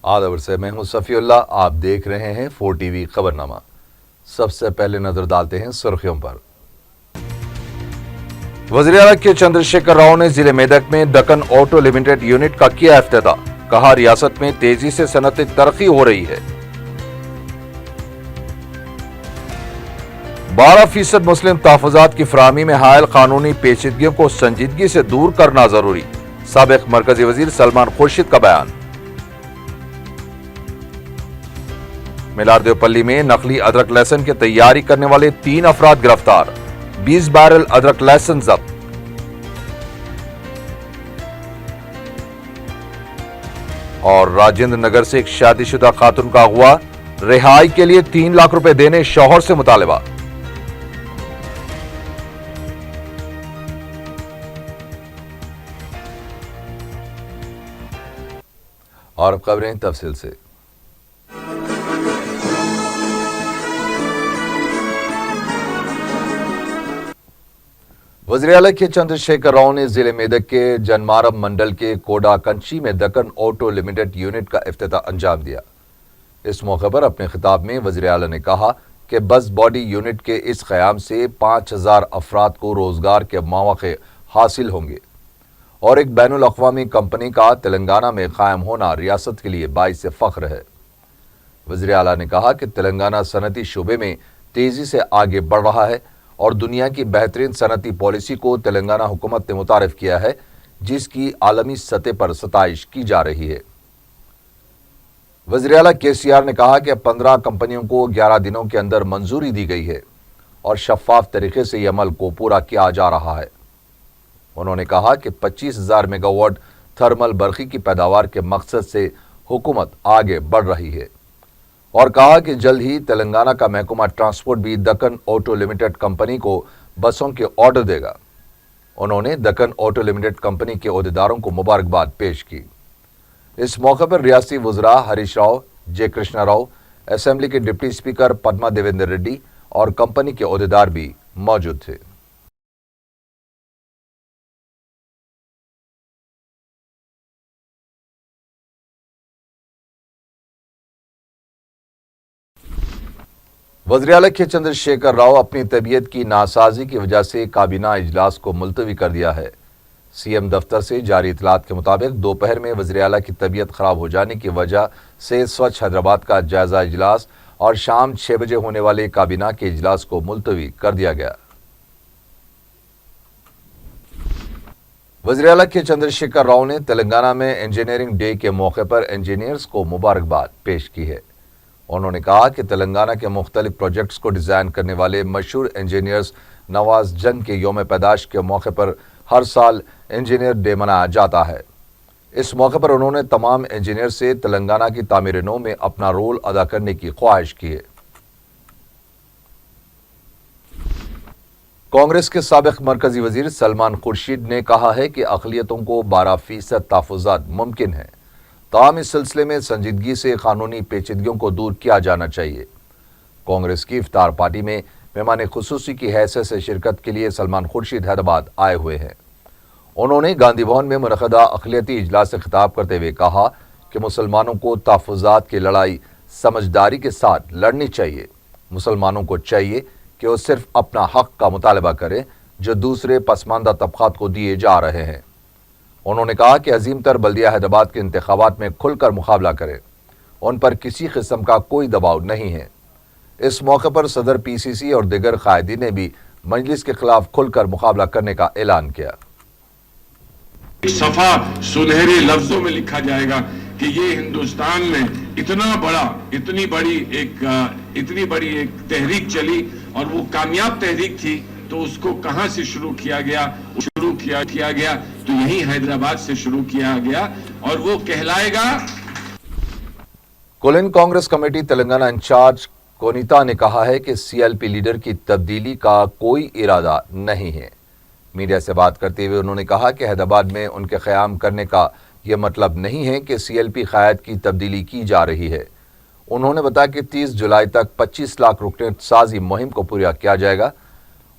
आदाब से मैं हूं सफीउल्लाह। आप देख रहे हैं 4 टीवी खबरनामा। सबसे पहले नजर डालते हैं सुर्खियों पर। वज़ीर-ए-आला के चंद्रशेखर राव ने जिले मेदक में दक्कन ऑटो लिमिटेड यूनिट का किया इफ्तिताह। कहा, रियासत में तेजी से सनअती तरक्की हो रही है। 12% मुस्लिम तहफ़्फ़ुज़ात की फराहमी में हायल कानूनी पेचीदगियों को संजीदगी से दूर करना जरूरी। साबिक़ मरकजी वज़ीर सलमान खुर्शीद का बयान। मिलारदेवपल्ली में नकली अदरक लहसुन की तैयारी करने वाले 3 अफराद गिरफ्तार। 20 बैरल अदरक लहसुन जब्त। और राजेंद्र नगर से एक शादीशुदा खातून का अगवा, रिहाई के लिए 3 लाख रुपए देने शौहर से मुतालिबा। और अब खबरें तफसील से। वज़ीर-ए-आला के चंद्रशेखर राव ने जिले मेदक के जनमारम मंडल के कोडा कंची में दक्कन ऑटो लिमिटेड यूनिट का इफ्तिताह अंजाम दिया। इस मौके पर अपने खिताब में वज़ीर-ए-आला ने कहा कि बस बॉडी यूनिट के इस क़याम से 5000 अफराद को रोजगार के मौक़े हासिल होंगे और एक बैनुल अक़वामी कंपनी का तेलंगाना में कायम होना रियासत के लिए बाइस फ़ख्र है। वज़ीर-ए-आला ने कहा कि तेलंगाना सनअती शोबे में तेजी से आगे बढ़ रहा है और दुनिया की बेहतरीन सनअती पॉलिसी को तेलंगाना हुकूमत ने मुतारिफ किया है, जिसकी आलमी सतह पर सताइश की जा रही है। वज़ीर-ए-आला KCR ने कहा कि 15 कंपनियों को 11 दिनों के अंदर मंजूरी दी गई है और शफाफ तरीके से यह अमल को पूरा किया जा रहा है। उन्होंने कहा कि 25,000 मेगावाट थर्मल बरखी की पैदावार के मकसद से हुकूमत आगे बढ़ रही है और कहा कि जल्द ही तेलंगाना का महकमा ट्रांसपोर्ट भी दक्कन ऑटो लिमिटेड कंपनी को बसों के ऑर्डर देगा। उन्होंने दक्कन ऑटो लिमिटेड कंपनी के ओहदेदारों को मुबारकबाद पेश की। इस मौके पर रियासती वज़रा हरीश राव, जे कृष्णा राव, असेंबली के डिप्टी स्पीकर पद्मा देवेंद्र रेड्डी और कंपनी के ओहदेदार भी मौजूद थे। वज़ीर-ए-आला के चंद्रशेखर राव अपनी तबीयत की नासाजी की वजह से काबीना इजलास को मुलतवी कर दिया है। CM दफ्तर से जारी इतलात के मुताबिक दोपहर में वज़ीर-ए-आला की तबीयत खराब हो जाने की वजह से स्वच्छ हैदराबाद का जायजा इजलास और शाम 6 बजे होने वाले काबीना के इजलास को मुलतवी कर दिया गया। वज़ीर-ए-आला के चंद्रशेखर राव ने तेलंगाना में इंजीनियरिंग डे के मौके पर इंजीनियर्स को मुबारकबाद पेश की है। उन्होंने कहा कि तेलंगाना के मुख्तलिफ प्रोजेक्ट्स को डिज़ाइन करने वाले मशहूर इंजीनियर्स नवाज जंग के यौम पैदाश के मौके पर हर साल इंजीनियर डे मनाया जाता है। इस मौके पर उन्होंने तमाम इंजीनियर से तेलंगाना की तामीर नौ में अपना रोल अदा करने की ख्वाहिश की है। कांग्रेस के साबिक़ मरकजी वज़ीर सलमान खुर्शीद ने कहा है कि अक़लियतों को 12% तहफ़्फ़ुज़ात मुमकिन है, ताहम इस सिलसिले में संजीदगी से कानूनी पेचीदगियों को दूर किया जाना चाहिए। कांग्रेस की इफ्तार पार्टी में मेहमान खुसूसी की हैसियत से शिरकत के लिए सलमान खुर्शीद हैदराबाद आए हुए हैं। उन्होंने गांधी भवन में मुनक़दा अक़लियती इजलास से खिताब करते हुए कहा कि मुसलमानों को तहफ़्फ़ुज़ात की लड़ाई समझदारी के साथ लड़नी चाहिए। मुसलमानों को चाहिए कि वो सिर्फ अपना हक़ का मुतालबा करें जो दूसरे पसमानदा तबक़ात को दिए जा रहे हैं। उन्होंने कहा कि अजीम तर बल्दिया हैदराबाद के इंतखाबात में खुलकर मुकाबला करें, उन पर किसी किस्म का कोई दबाव नहीं है। इस मौके पर सदर PCC और दिगर कायदीन ने भी मजलिस के खिलाफ खुलकर मुकाबला करने का ऐलान किया। सफा सुनहरे लफ्जों में लिखा जाएगा कि ये हिंदुस्तान में इतनी बड़ी एक तहरीक चली और वो कामयाब तहरीक थी, तो उसको कहां से शुरू किया गया? किया गया तो यही हैदराबाद से शुरू किया गया और वो कहलाएगा। कुलिन कांग्रेस कमेटी तेलंगाना इंचार्ज कोनीता ने कहा है कि CLP लीडर की तब्दीली का कोई इरादा नहीं है। मीडिया से बात करते हुए उन्होंने कहा कि हैदराबाद में उनके क़याम करने का यह मतलब नहीं है कि CLP क़यादत की तब्दीली की जा रही है। उन्होंने बताया कि 30 जुलाई तक 25 लाख रुकन साजी मुहिम को पूरा किया जाएगा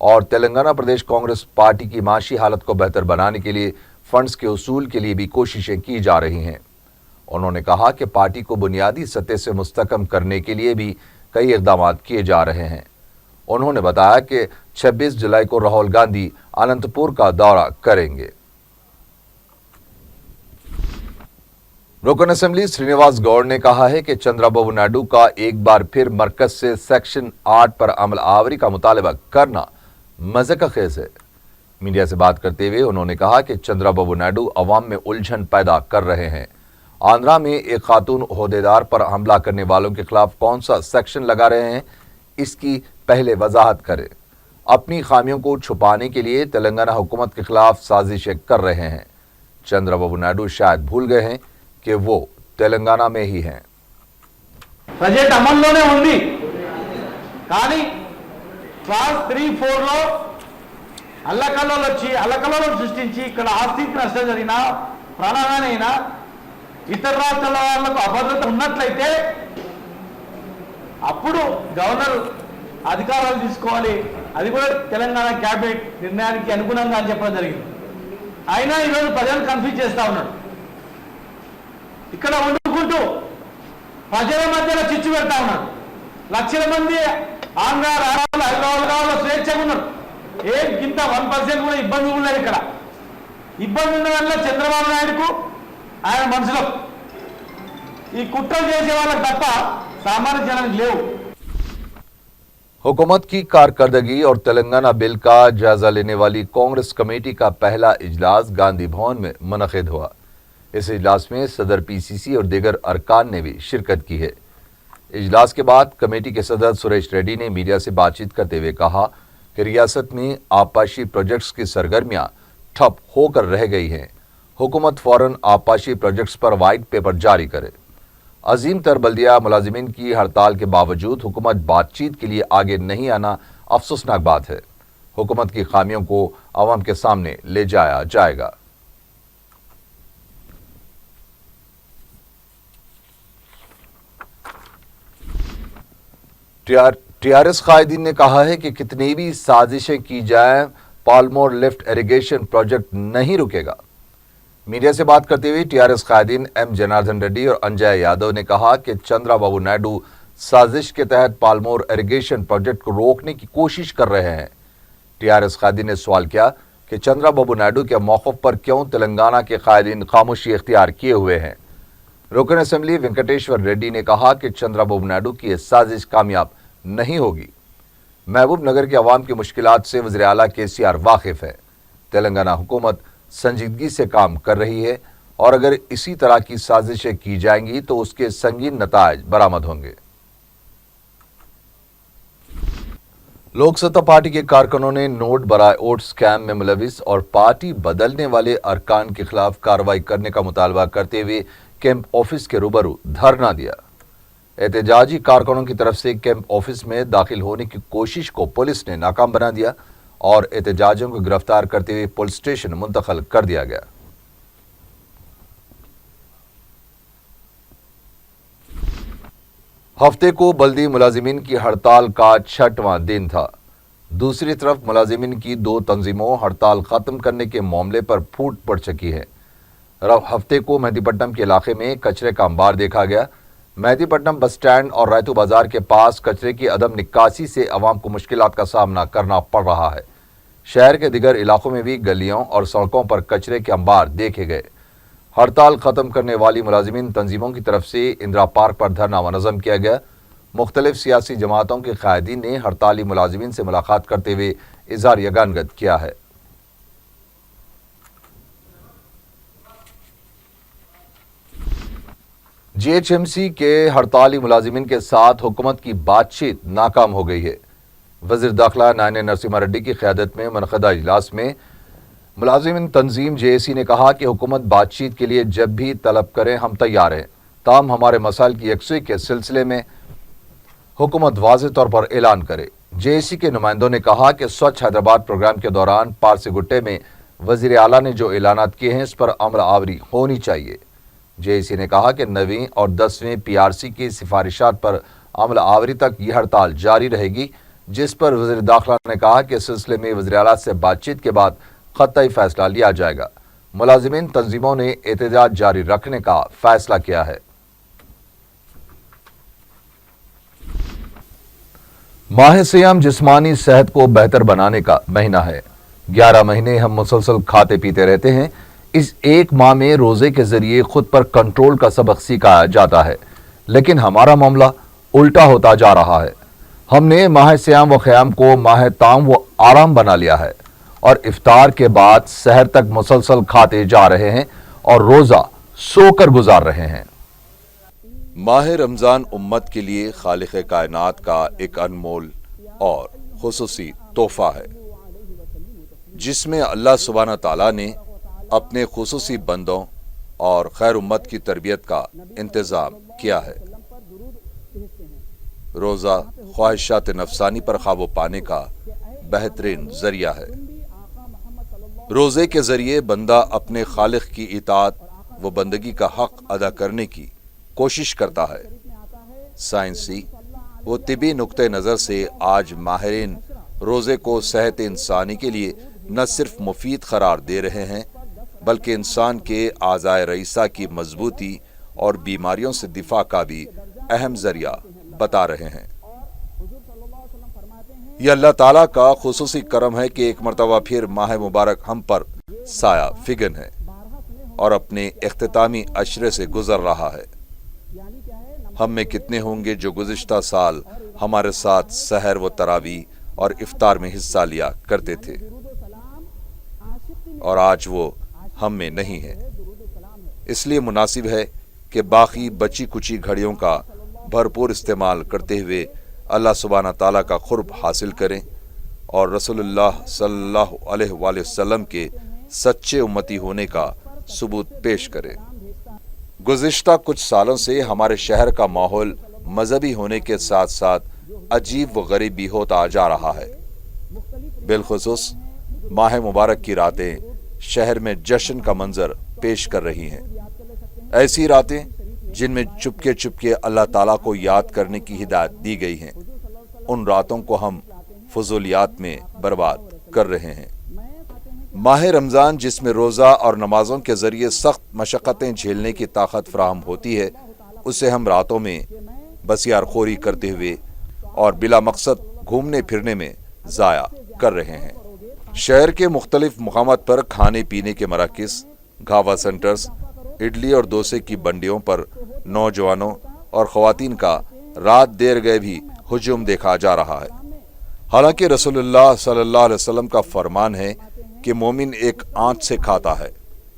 और तेलंगाना प्रदेश कांग्रेस पार्टी की माशी हालत को बेहतर बनाने के लिए फंड्स के उसूल के लिए भी कोशिशें की जा रही हैं। उन्होंने कहा कि पार्टी को बुनियादी सतह से मुस्तकम करने के लिए भी कई इक़दाम किए जा रहे हैं। उन्होंने बताया कि 26 जुलाई को राहुल गांधी अनंतपुर का दौरा करेंगे। रुकन असेंबली श्रीनिवास गौड़ ने कहा है कि चंद्रबाबू नायडू का एक बार फिर मरकज से सेक्शन 8 पर अमल आवरी का मुतालबा करना मज़ाक़ खेज़ है। मीडिया से बात करते हुए उन्होंने कहा कि चंद्रबाबू नायडू अवाम में उलझन पैदा कर रहे हैं। आंध्रा में एक खातून ओहदेदार पर हमला करने वालों के खिलाफ कौन सा सेक्शन लगा रहे हैं, इसकी पहले वजाहत करें। अपनी खामियों को छुपाने के लिए तेलंगाना हुकूमत के खिलाफ साजिशें कर रहे हैं। चंद्रबाबू नायडू शायद भूल गए हैं कि वो तेलंगाना में ही हैं। బడ్జెట్ అమల్లోనే ఉంది కానీ క్లాస్ 3-4 లో అల్లకల్లోలం సృష్టించి ఇక్కడ ఆస్తికి నష్టం జరిగినా ప్రాణహానైనా ఇతర రాష్ట్రాల వాళ్ళకు అభద్రత ఉన్నట్లయితే అప్పుడు గవర్నర్ అధికారాలు తీసుకోవాలి, అది కూడా తెలంగాణ క్యాబినెట్ నిర్ణయానికి అనుగుణంగా అని చెప్పడం జరిగింది. అయినా ఈరోజు ప్రజలు కన్ఫ్యూజ్ చేస్తా ఉన్నాడు. ఇక్కడ వండుకుంటూ ప్రజల మధ్యలో చిచ్చు పెడతా ఉన్నారు. లక్షల మంది ఆంధ్ర రాష్ట్రాలు హైదరాబాద్లో స్వేచ్ఛగా ఉన్నారు. ఏం కింద 1% కూడా ఇబ్బంది ఉండలేదు. ఇక్కడ ఇబ్బంది ఉన్న వల్ల చంద్రబాబు నాయుడుకు ఆయన మనసులో ఈ కుట్రలు చేసే వాళ్ళకి తప్ప సామాన్య జనానికి లేవు। हुकूमत की कारकर्दगी और तेलंगाना बिल का जायजा लेने वाली कांग्रेस कमेटी का पहला इजलास गांधी भवन में मुनक़िद हुआ। इस इजलास में सदर पीसीसी और दीगर अरकान ने भी शिरकत की है। इजलास के बाद कमेटी के सदर सुरेश रेड्डी ने मीडिया से बातचीत करते हुए कहा कि रियासत में आबपाशी प्रोजेक्ट्स की सरगर्मियां ठप होकर रह गई हैं। हुकूमत फौरन आबपाशी प्रोजेक्ट्स पर वाइट पेपर जारी करे। अजीम तर बल्दिया मुलाजिमीन की हड़ताल के बावजूद हुकूमत बातचीत के लिए आगे नहीं आना अफसोसनाक बात है। हुकूमत की खामियों को अवाम के सामने ले जाया जाएगा। टीआरएस कायदीन ने कहा है कि कितनी भी साजिशें की जाएं, पालमोर लिफ्ट इरिगेशन प्रोजेक्ट नहीं रुकेगा। मीडिया से बात करते हुए टीआरएस कायदीन एम जनार्दन रेड्डी और अंजय यादव ने कहा कि चंद्रबाबू नायडू साजिश के तहत पालमोर इरिगेशन प्रोजेक्ट को रोकने की कोशिश कर रहे हैं। टीआरएस कायदीन ने सवाल किया कि चंद्रबाबू नायडू के मौक़िफ़ पर क्यों तेलंगाना के कायदीन खामोशी इख्तियार किए हुए हैं। रुकन असेंबली वेंकटेश्वर रेड्डी ने कहा कि चंद्रबाबू नायडू की यह साजिश कामयाब नहीं होगी। महबूब नगर के अवाम की मुश्किलात से वज़ीर आला केसीआर वाकिफ़ है। तेलंगाना हुकूमत संजीदगी से काम कर रही है और अगर इसी तरह की साजिशें की जाएंगी तो उसके संगीन नताइज बरामद होंगे। लोक सत्ता पार्टी के कारकुनों ने नोट बराए वोट स्कैम में मुलविस और पार्टी बदलने वाले अरकान के खिलाफ कार्रवाई करने का मुतालबा करते हुए कैंप ऑफिस के रूबरू धरना दिया। एहतजाजी कारकुनों की तरफ से कैंप ऑफिस में दाखिल होने की कोशिश को पुलिस ने नाकाम बना दिया और एहतजाजियों को गिरफ्तार करते हुए पुलिस स्टेशन मुंतकिल कर दिया गया। हफ्ते को बल्दी मुलाजिमीन की हड़ताल का 6वां दिन था। दूसरी तरफ मुलाजिमीन की 2 तंजीमों हड़ताल खत्म करने के मामले पर फूट पड़ चुकी है। हफ्ते को मेहदीपट्टनम के इलाके में कचरे का अंबार देखा गया। मेहदीपट्टनम बस स्टैंड और रैतू बाजार के पास कचरे की अदम निकासी से अवाम को मुश्किलात का सामना करना पड़ रहा है। शहर के दिगर इलाकों में भी गलियों और सड़कों पर कचरे के अंबार देखे गए। हड़ताल खत्म करने वाली मुलाजिमीन तंजीमों की तरफ से इंदिरा पार्क पर धरना मुनज़्ज़म किया गया। मुख्तलिफ सियासी जमातों के कायदीन ने हड़ताली मुलाजिमीन से मुलाकात करते हुए इज़हार यगानगत किया है। जीएचएमसी के हड़ताली मुलाजिमीन के साथ हुकूमत की बातचीत नाकाम हो गई है। वज़ीर दाखिला नायना नरसिम्हा रेड्डी की क़यादत में मुनक़दा इजलास में मुलाजिमीन तंजीम जेएसी ने कहा कि हुकूमत बातचीत के लिए जब भी तलब करें हम तैयार हैं, ताहम हमारे मसाइल की यकसुई के सिलसिले में हुकूमत वाज़ेह तौर पर ऐलान करे। जेएसी के नुमाइंदों ने कहा कि स्वच्छ हैदराबाद प्रोग्राम के दौरान पारसीगुट्टे में वज़ीर आला ने जो ऐलानात किए हैं इस पर अमल आवरी होनी चाहिए। जेएसी ने कहा कि 9वीं और 10वीं पीआरसी की सिफारिशात पर अमल आवरी तक यह हड़ताल जारी रहेगी, जिस पर वज़ीर दाखिला ने कहा कि इस सिलसिले में वज़ीर आला से बातचीत के बाद क़तई फैसला लिया जाएगा। मुलाजिमीन तंजीमों ने एहतजाज जारी रखने का फैसला किया है। माह सियाम जिस्मानी सेहत को बेहतर बनाने का महीना है। 11 महीने हम मुसलसल खाते पीते रहते हैं। इस एक माह में रोजे के जरिए खुद पर कंट्रोल का सबक सिखाया जाता है, लेकिन हमारा मामला उल्टा होता जा रहा है। हमने माह सियाम व क़याम को माह ताम व आराम बना लिया है और इफ्तार के बाद सहर तक मुसलसल खाते जा रहे हैं और रोजा सोकर गुजार रहे हैं। माह रमजान उम्मत के लिए खालिक कायनात का एक अनमोल और खुसूसी तोहफा है, जिसमें अल्लाह सुब्हाना ताला ने अपने खुसूसी बंदों और खैर उम्मत की तरबियत का इंतज़ाम किया है। रोज़ा ख्वाहिशात नफसानी पर काबू पाने का बेहतरीन जरिया है। रोज़े के जरिए बंदा अपने खालिक की इताअत व बंदगी का हक अदा करने की कोशिश करता है। साइंसी व तिबी नुक्ते नज़र से आज माहिरीन रोज़े को सेहत इंसानी के लिए न सिर्फ मुफीद करार दे रहे हैं, बल्कि इंसान के आज़ाए रईसा की मजबूती और बीमारियों से दिफा का भी अहम जरिया बता रहे हैं। यह अल्लाह ताला का खुसूसी करम है कि एक मरतबा फिर माह मुबारक हम पर साया फिगन है और अपने इख्तितामी अशरे से गुजर रहा है। हम में कितने होंगे जो गुज़िश्ता साल हमारे साथ सहर व तरावी और इफ्तार में हिस्सा लिया करते थे और आज वो हम में नहीं है। इसलिए मुनासिब है कि बाकी बची कुची घड़ियों का भरपूर इस्तेमाल करते हुए अल्लाह सुब्हाना ताला का खुर्ब हासिल करें और रसूलुल्लाह सल्लल्लाहु अलैहि वसल्लम के सच्चे उम्मती होने का सबूत पेश करें। गुज़िश्ता कुछ सालों से हमारे शहर का माहौल मजहबी होने के साथ साथ अजीब व गरीब भी होता जा रहा है। बिलखुसूस माह मुबारक की रातें शहर में जश्न का मंजर पेश कर रही हैं। ऐसी रातें जिनमें चुपके चुपके अल्लाह ताला को याद करने की हिदायत दी गई हैं, उन रातों को हम फजूलियात में बर्बाद कर रहे हैं। माह रमज़ान जिसमें रोज़ा और नमाजों के ज़रिए सख्त मशक्क़तें झेलने की ताकत फराहम होती है, उसे हम रातों में बसियारखोरी करते हुए और बिला मकसद घूमने फिरने में ज़ाया कर रहे हैं। शहर के मुख्तलिफ मुकामात पर खाने पीने के मराकिज़, घावा सेंटर्स, इडली और डोसे की बंडियों पर नौजवानों और ख़वातीन का रात देर गए भी हुजूम देखा जा रहा है। हालांकि रसूलुल्लाह सल्लल्लाहु अलैहि वसल्लम का फरमान है कि मोमिन एक आंच से खाता है,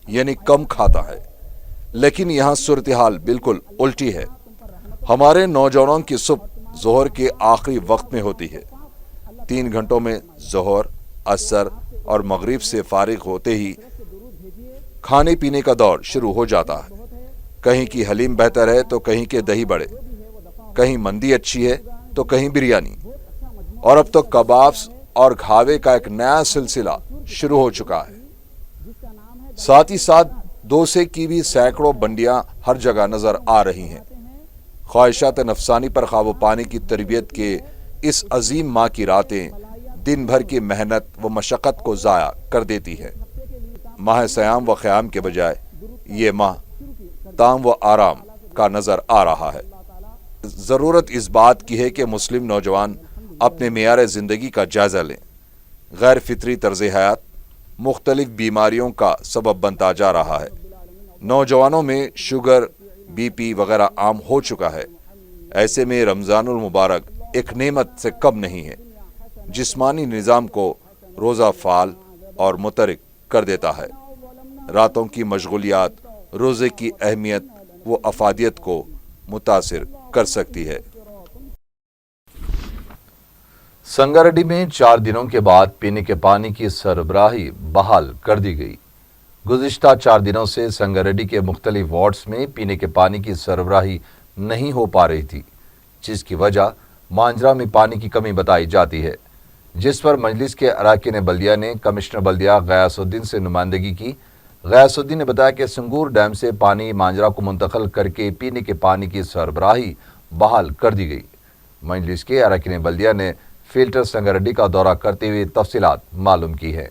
यानी कम खाता है, लेकिन यहाँ सूरत हाल बिल्कुल उल्टी है। हमारे नौजवानों की सुबह ज़ोहर के आखिरी वक्त में होती है। 3 घंटों में ज़ोहर, असर और मगरिब से फारिग होते ही खाने पीने का दौर शुरू हो जाता है। कहीं की हलीम बेहतर है तो कहीं के दही बड़े, कहीं मंदी अच्छी है तो कहीं बिरयानी, और अब तो कबाब्स और घावे का एक नया सिलसिला शुरू हो चुका है। साथ ही साथ डोसे की भी सैकड़ों बंडियां हर जगह नजर आ रही हैं। ख्वाहिशात नफसानी पर काबू पाने की तरबियत के इस अजीम माह की रातें दिन भर की मेहनत व मशक्क़त को ज़ाया कर देती है। माह सियाम व क़याम के बजाय ये माह ताम व आराम का नज़र आ रहा है। ज़रूरत इस बात की है कि मुस्लिम नौजवान अपने मेयार ज़िंदगी का जायज़ा लें। गैर फितरी तर्ज़ हयात मुख्तलिफ बीमारियों का सबब बनता जा रहा है। नौजवानों में शुगर, BP वगैरह आम हो चुका है। ऐसे में रमज़ानुल मुबारक एक नेमत से कम नहीं है। जिस्मानी निज़ाम को रोज़ा फाल और मुतरिक कर देता है। रातों की मशगूलियात रोज़े की अहमियत व अफादियत को मुतासिर कर सकती है। संगारेड्डी में 4 दिनों के बाद पीने के पानी की सरबराही बहाल कर दी गई। गुज़िश्ता 4 दिनों से संगारेड्डी के मुख्तलिफ वार्ड्स में पीने के पानी की सरबराही नहीं हो पा रही थी, जिसकी वजह मांजरा में पानी की कमी बताई जाती है, जिस पर मजलिस के अराकीन बल्दिया ने कमिश्नर बल्दिया गयासुद्दीन से नुमाइंदगी की। गयासुद्दीन ने बताया कि संगूर डैम से पानी मांजरा को मुंतकिल करके पीने के पानी की सरबराही बहाल कर दी गई। मजलिस के अराकीन बल्दिया ने फिल्टर संगारेड्डी का दौरा करते हुए तफसीलात मालूम की है।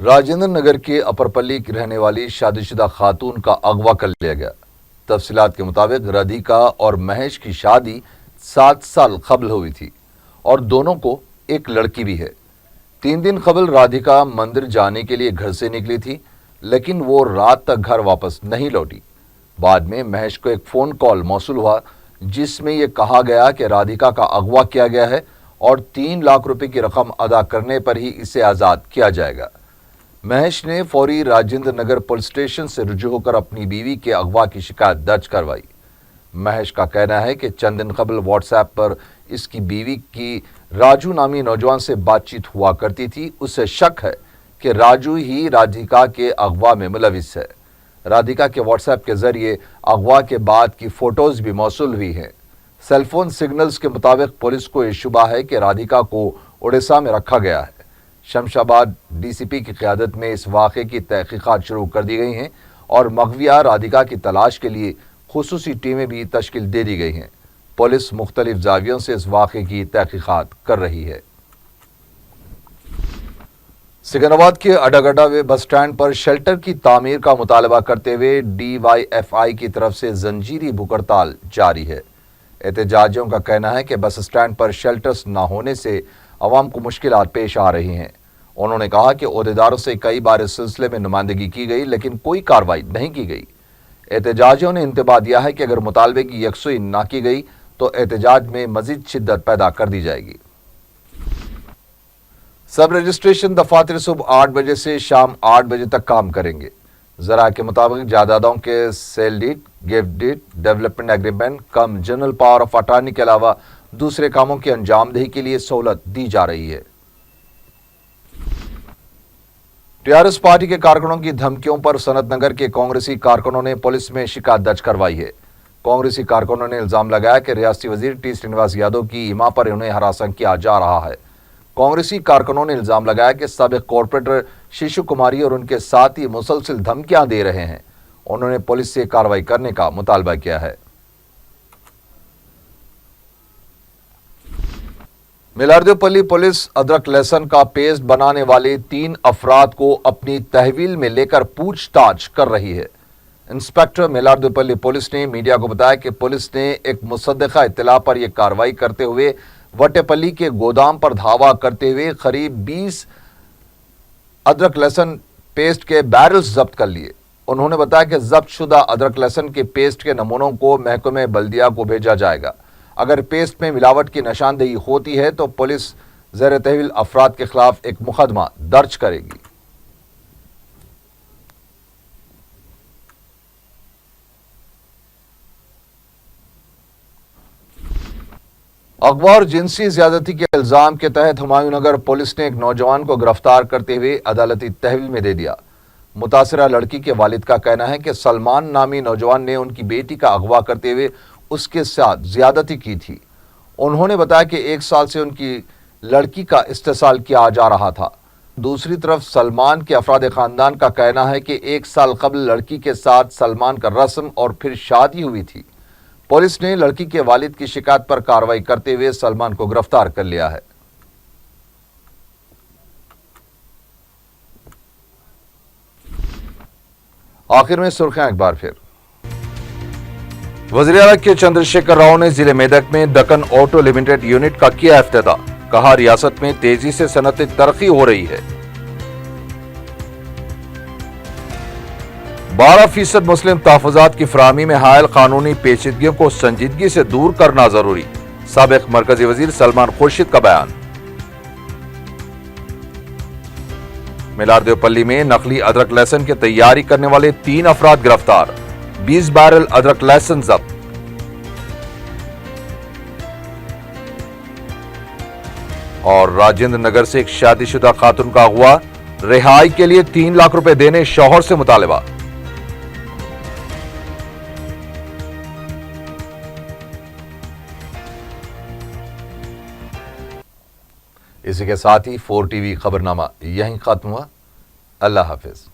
राजेंद्र नगर के अपरपल्ली की रहने वाली शादीशुदा खातून का अगवा कर लिया गया। तफसीलात के मुताबिक राधिका और महेश की शादी 7 साल कबल हुई थी और दोनों को एक लड़की भी है। 3 दिन कबल राधिका मंदिर जाने के लिए घर से निकली थी, लेकिन वो रात तक घर वापस नहीं लौटी। बाद में महेश को एक फ़ोन कॉल मौसूल हुआ जिसमें यह कहा गया कि राधिका का अगवा किया गया है और 3 लाख रुपए की रकम अदा करने पर ही इसे आज़ाद किया जाएगा। महेश ने फौरी राजेंद्र नगर पुलिस स्टेशन से रुजू होकर अपनी बीवी के अगवा की शिकायत दर्ज करवाई। महेश का कहना है कि चंद दिन कबल व्हाट्सएप पर इसकी बीवी की राजू नामी नौजवान से बातचीत हुआ करती थी। उसे शक है कि राजू ही राधिका के अगवा में मुलविस है। राधिका के व्हाट्सएप के जरिए अगवा के बाद की फोटोज भी मौसूल हुई हैं। सेलफोन सिग्नल्स के मुताबिक पुलिस को यह शुबा है कि राधिका को उड़ीसा में रखा गया है। शमशाबाद डीसीपी की क़यादत में इस वाक़े की तहक़ीक़ात शुरू कर दी गई हैं और मगविया राधिका की तलाश के लिए खुसूसी टीमें भी तश्कील दे दी गई हैं। पुलिस मुख्तलिफ ज़ावियों से इस वाक़े की तहक़ीक़ात कर रही है। सिकंदराबाद के अडागड्डा बस स्टैंड पर शेल्टर की तामीर का मुतालबा करते हुए DYFI की तरफ से जंजीरी भूख हड़ताल जारी है। एहतजाजियों का कहना है कि बस स्टैंड पर शेल्टर्स न होने से अवाम को मुश्किलात पेश आ रही हैं। उन्होंने कहा कि ओहदेदारों से कई बार इस सिलसिले में नुमाइंदगी की गई, लेकिन कोई कार्रवाई नहीं की गई। एहतजाजियों ने इंतबाह दिया है कि अगर मुतालबे की यकसुई न की गई तो एहतजाज में मजीद शिद्दत पैदा कर दी जाएगी। सब रजिस्ट्रेशन दफातर सुबह 8 बजे से शाम 8 बजे तक काम करेंगे। जरा के मुताबिक जायदादों के sale deed, gift deed, development agreement cum general power of attorney के अलावा दूसरे कामों की अंजामदही के लिए सहूलत दी जा रही है। टीआरएस पार्टी के कारकुनों की धमकियों पर सनत नगर के कांग्रेसी कारकुनों ने पुलिस में शिकायत दर्ज करवाई है। कांग्रेसी कारकुनों ने इल्जाम लगाया कि रियासती वजीर टी श्रीनिवास यादव की इमा पर उन्हें हरासा किया जा रहा है। कांग्रेसी कारकुनों ने इल्जाम लगाया कि साबिक कॉर्पोरेटर शिशु कुमारी और उनके साथी मुसलसल धमकियां दे रहे हैं। उन्होंने पुलिस से कार्रवाई करने का मुतालबा किया है। मिलारदेवपल्ली पुलिस अदरक लहसुन का पेस्ट बनाने वाले 3 अफराद को अपनी तहवील में लेकर पूछताछ कर रही है। इंस्पेक्टर मिलारदेवपल्ली पुलिस ने मीडिया को बताया कि पुलिस ने एक मुसद्दका इत्तला पर यह कार्रवाई करते हुए वटेपल्ली के गोदाम पर धावा करते हुए करीब 20 अदरक लहसुन पेस्ट के बैरल्स जब्त कर लिए। उन्होंने बताया कि जब्त शुदा अदरक लहसुन के पेस्ट के नमूनों को महकमे बल्दिया को भेजा जाएगा। अगर पेस्ट में मिलावट की निशानदेही होती है तो पुलिस ज़ेर तहवील अफराद के खिलाफ एक मुकदमा दर्ज करेगी। अगवा और जिनसी ज्यादती के इल्जाम के तहत हुमायूं नगर पुलिस ने एक नौजवान को गिरफ्तार करते हुए अदालती तहवील में दे दिया। मुतासिरा लड़की के वालिद का कहना है कि सलमान नामी नौजवान ने उनकी बेटी का अगवा करते हुए उसके साथ ज्यादती की थी। उन्होंने बताया कि 1 साल से उनकी लड़की का इस्तेसाल किया जा रहा था। दूसरी तरफ सलमान के अफराद खानदान का कहना है कि 1 साल कबल लड़की के साथ सलमान का रस्म और फिर शादी हुई थी। पुलिस ने लड़की के वालिद की शिकायत पर कार्रवाई करते हुए सलमान को गिरफ्तार कर लिया है। आखिर में सुर्खियां एक बार फिर। वज़ीर आला के चंद्रशेखर राव ने जिले मेदक में दक्कन ऑटो लिमिटेड यूनिट का किया इफ्तिताह। कहा, रियासत में तेजी से सनअती तरक्की हो रही है। 12% मुस्लिम तहफ़्फ़ुज़ात की फराहमी में हायल कानूनी पेचीदगियों को संजीदगी से दूर करना जरूरी। साबिक मरकजी वजीर सलमान खुर्शीद का बयान। मिलारदेवपल्ली में नकली अदरक लहसुन की तैयारी करने वाले 3 अफराद गिरफ्तार। 20 बैरल अदरक लहसुन जब्त। और राजेंद्र नगर से एक शादीशुदा खातून का अगवा, रिहाई के लिए 3 लाख रुपए देने शौहर से मुतालिबा। इसी के साथ ही 4 टीवी खबरनामा यहीं खत्म हुआ। अल्लाह हाफिज।